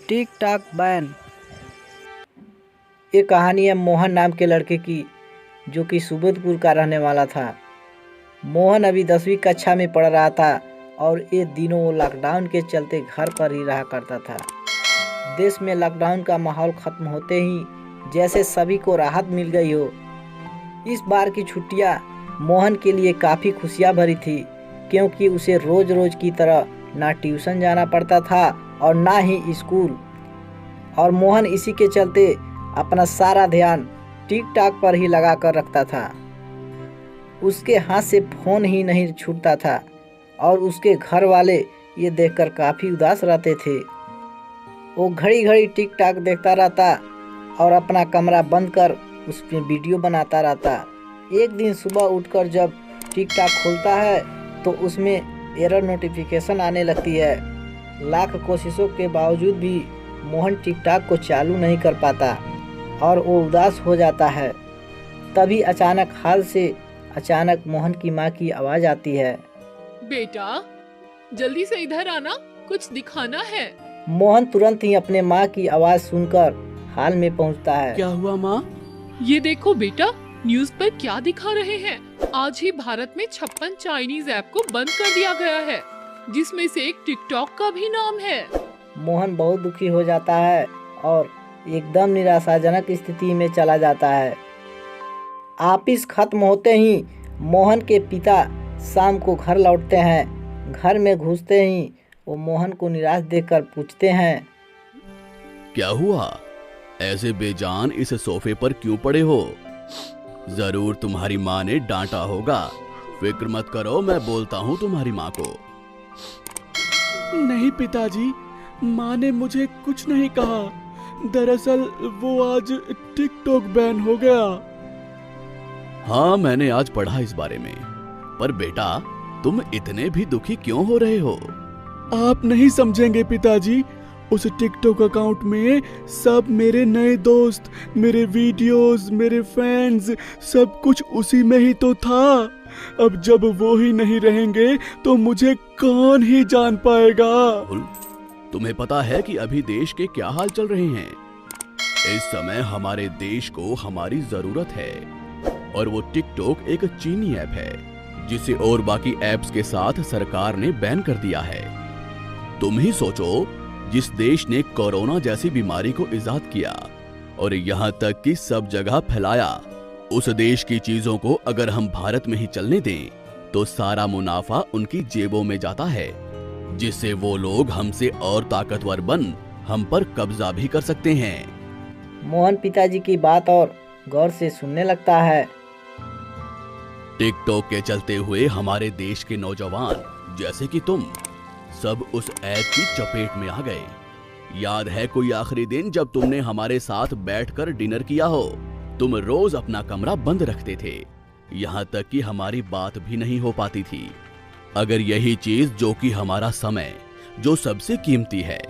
टिक टाक ban. ये कहानी है मोहन नाम के लड़के की, जो कि सुबोधपुर का रहने वाला था। मोहन अभी 10वीं कक्षा में पढ़ रहा था और ये दिनों वो लॉकडाउन के चलते घर पर ही रहा करता था। देश में लॉकडाउन का माहौल ख़त्म होते ही जैसे सभी को राहत मिल गई हो। इस बार की छुट्टियां मोहन के लिए काफ़ी खुशियां भरी थी, क्योंकि उसे रोज़ रोज़ की तरह ना ट्यूशन जाना पड़ता था और ना ही स्कूल। और मोहन इसी के चलते अपना सारा ध्यान टिक टाक पर ही लगा कर रखता था। उसके हाथ से फ़ोन ही नहीं छूटता था और उसके घर वाले ये देखकर काफ़ी उदास रहते थे। वो घड़ी घड़ी टिक टाक देखता रहता और अपना कमरा बंद कर उस पर वीडियो बनाता रहता। एक दिन सुबह उठकर जब टिक टाक खोलता है तो उसमें एरर नोटिफिकेशन आने लगती है। लाख कोशिशों के बावजूद भी मोहन टिक टाक को चालू नहीं कर पाता और वो उदास हो जाता है। तभी अचानक मोहन की माँ की आवाज़ आती है, बेटा जल्दी से इधर आना, कुछ दिखाना है। मोहन तुरंत ही अपने माँ की आवाज़ सुनकर हाल में पहुँचता है। क्या हुआ माँ? ये देखो बेटा, न्यूज़ पर क्या दिखा रहे हैं। आज ही भारत में 56 चाइनीज ऐप को बंद कर दिया गया है, जिसमें से एक टिकटॉक का भी नाम है। मोहन बहुत दुखी हो जाता है और एकदम निराशाजनक स्थिति में चला जाता है। ऑफिस खत्म होते ही मोहन के पिता शाम को घर लौटते हैं। घर में घुसते ही वो मोहन को निराश देखकर पूछते हैं, क्या हुआ? ऐसे बेजान इस सोफे पर क्यों पड़े हो? जरूर तुम्हारी माँ ने डांटा होगा। फिक्र मत करो, मैं बोलता हूँ तुम्हारी माँ को। नहीं पिताजी, माँ ने मुझे कुछ नहीं कहा। दरअसल वो आज टिकटॉक बैन हो गया। हाँ, मैंने आज पढ़ा इस बारे में। पर बेटा, तुम इतने भी दुखी क्यों हो रहे हो? आप नहीं समझेंगे पिताजी, उस टिकटॉक अकाउंट में सब मेरे नए दोस्त, मेरे वीडियोस, मेरे फैंस, सब कुछ उसी में ही तो था। अब जब वो ही नहीं रहेंगे तो मुझे कौन ही जान पाएगा। तुम्हें पता है कि अभी देश के क्या हाल चल रहे हैं? इस समय हमारे देश को हमारी जरूरत है, और वो टिकटॉक एक चीनी ऐप है जिसे और बाकी ऐप्स के साथ सरकार ने बैन कर दिया है। तुम ही सोचो, जिस देश ने कोरोना जैसी बीमारी को इजाद किया और यहाँ तक कि सब जगह फैलाया, उस देश की चीजों को अगर हम भारत में ही चलने दें तो सारा मुनाफा उनकी जेबों में जाता है, जिससे वो लोग हमसे और ताकतवर बन हम पर कब्जा भी कर सकते हैं। मोहन पिताजी की बात और गौर से सुनने लगता है। टिकटॉक के चलते हुए हमारे देश के नौजवान जैसे कि तुम सब उस ऐप की चपेट में आ गए। याद है कोई आखिरी दिन जब तुमने हमारे साथ बैठकर डिनर किया हो? तुम रोज अपना कमरा बंद रखते थे, यहाँ तक कि हमारी बात भी नहीं हो पाती थी। अगर यही चीज, जो कि हमारा समय, जो सबसे कीमती है,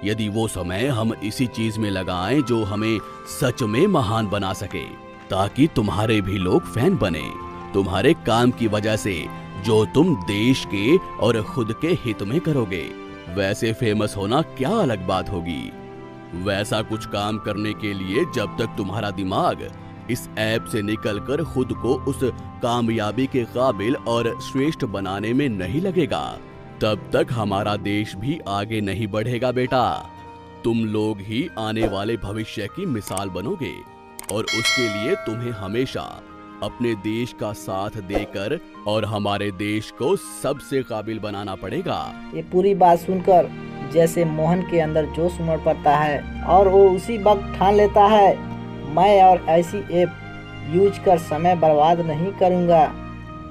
यदि वो समय हम इसी चीज में लगाएं जो हमें सच में महान बना सके, ताकि तुम्हारे भी लोग फैन बने, तुम्हारे काम की वजह से जो तुम देश के और खुद के हित में करोगे, वैसे फेमस होना क्या अलग बात होगी। वैसा कुछ काम करने के लिए जब तक तुम्हारा दिमाग इस ऐप से निकलकर खुद को उस कामयाबी के काबिल और श्रेष्ठ बनाने में नहीं लगेगा, तब तक हमारा देश भी आगे नहीं बढ़ेगा बेटा। तुम लोग ही आने वाले भविष्य की मिसाल बनोगे, और उसके लिए तुम्हें हमेशा अपने देश का साथ देकर और हमारे देश को सबसे काबिल बनाना पड़ेगा। ये पूरी बात सुनकर जैसे मोहन के अंदर जोश उमड़ पड़ता है और वो उसी वक्त ठान लेता है, मैं और ऐसी ऐप यूज कर समय बर्बाद नहीं करूँगा।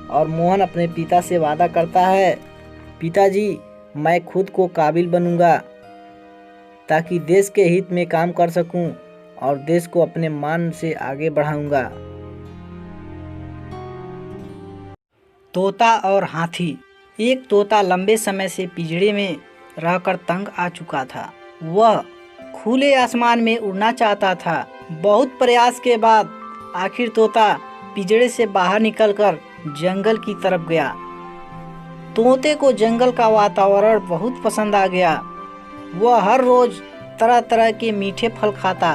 और मोहन अपने पिता से वादा करता है, पिताजी मैं खुद को काबिल बनूंगा ताकि देश के हित में काम कर सकूं और देश को अपने मान से आगे बढ़ाऊंगा। तोता और हाथी। एक तोता लंबे समय से पिंजरे में रहकर तंग आ चुका था। वह खुले आसमान में उड़ना चाहता था। बहुत प्रयास के बाद आखिर तोता पिंजरे से बाहर निकलकर जंगल की तरफ गया। तोते को जंगल का वातावरण बहुत पसंद आ गया। वह हर रोज तरह तरह के मीठे फल खाता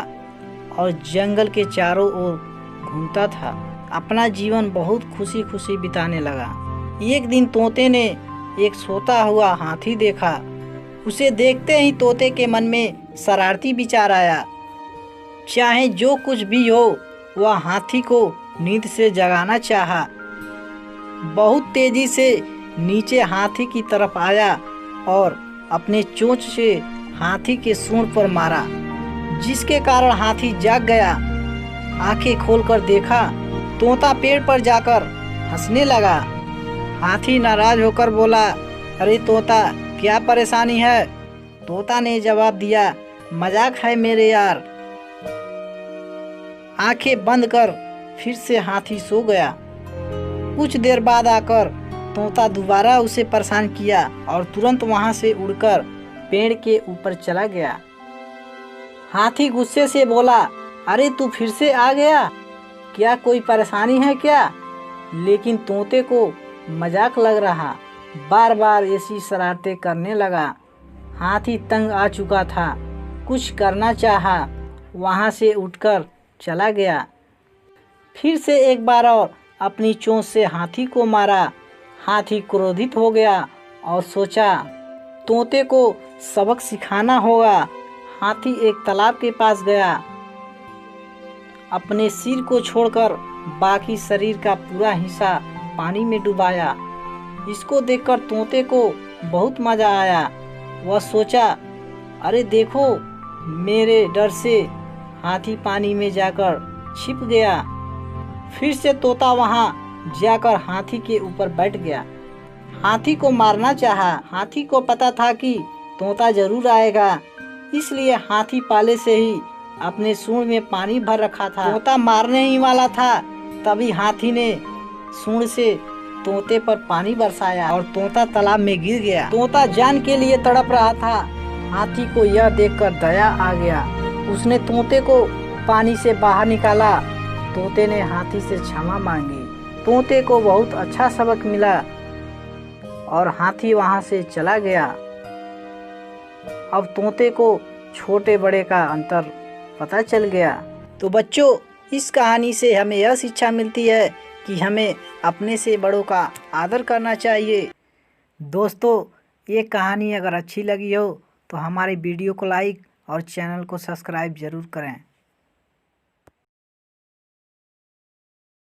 और जंगल के चारों ओर घूमता था। अपना जीवन बहुत खुशी खुशी बिताने लगा। एक दिन तोते ने एक सोता हुआ हाथी देखा। उसे देखते ही तोते के मन में शरारती विचार आया। चाहे जो कुछ भी हो, वह हाथी को नींद से जगाना चाहा। बहुत तेजी से नीचे हाथी की तरफ आया और अपने चोंच से हाथी के सूंड पर मारा, जिसके कारण हाथी जाग गया। आंखें खोलकर देखा, तोता पेड़ पर जाकर हंसने लगा। हाथी नाराज होकर बोला, अरे तोता, क्या परेशानी है? तोता ने जवाब दिया, मजाक है मेरे यार। आंखें बंद कर फिर से हाथी सो गया। कुछ देर बाद आकर तोता दोबारा उसे परेशान किया और तुरंत वहां से उड़कर पेड़ के ऊपर चला गया। हाथी गुस्से से बोला, अरे तू फिर से आ गया, क्या कोई परेशानी है क्या? लेकिन तोते को मजाक लग रहा, बार बार ऐसी शरारतें करने लगा। हाथी तंग आ चुका था, कुछ करना चाहा, वहां से उठकर चला गया। फिर से एक बार और अपनी चोंच से हाथी को मारा। हाथी क्रोधित हो गया और सोचा, तोते को सबक सिखाना होगा। हाथी एक तालाब के पास गया। अपने सिर को छोड़कर बाकी शरीर का पूरा हिस्सा पानी में डुबाया। इसको देखकर तोते को बहुत मजा आया। वह सोचा, अरे देखो, मेरे डर से हाथी पानी में जाकर छिप गया। फिर से तोता वहां जाकर हाथी के ऊपर बैठ गया। हाथी को मारना चाहा। हाथी को पता था कि तोता जरूर आएगा, इसलिए हाथी पहले से ही अपने सूंड में पानी भर रखा था। तोता मारने ही वाला था, तभी हाथी ने सूंड से तोते पर पानी बरसाया और तोता तालाब में गिर गया। तोता जान के लिए तड़प रहा था। हाथी को यह देखकर दया आ गया। उसने तोते को पानी से बाहर निकाला। तोते ने हाथी से क्षमा मांगी। तोते को बहुत अच्छा सबक मिला और हाथी वहां से चला गया। अब तोते को छोटे बड़े का अंतर पता चल गया। तो बच्चों, इस कहानी से हमें यह शिक्षा मिलती है कि हमें अपने से बड़ों का आदर करना चाहिए। दोस्तों, ये कहानी अगर अच्छी लगी हो तो हमारी वीडियो को लाइक और चैनल को सब्सक्राइब ज़रूर करें।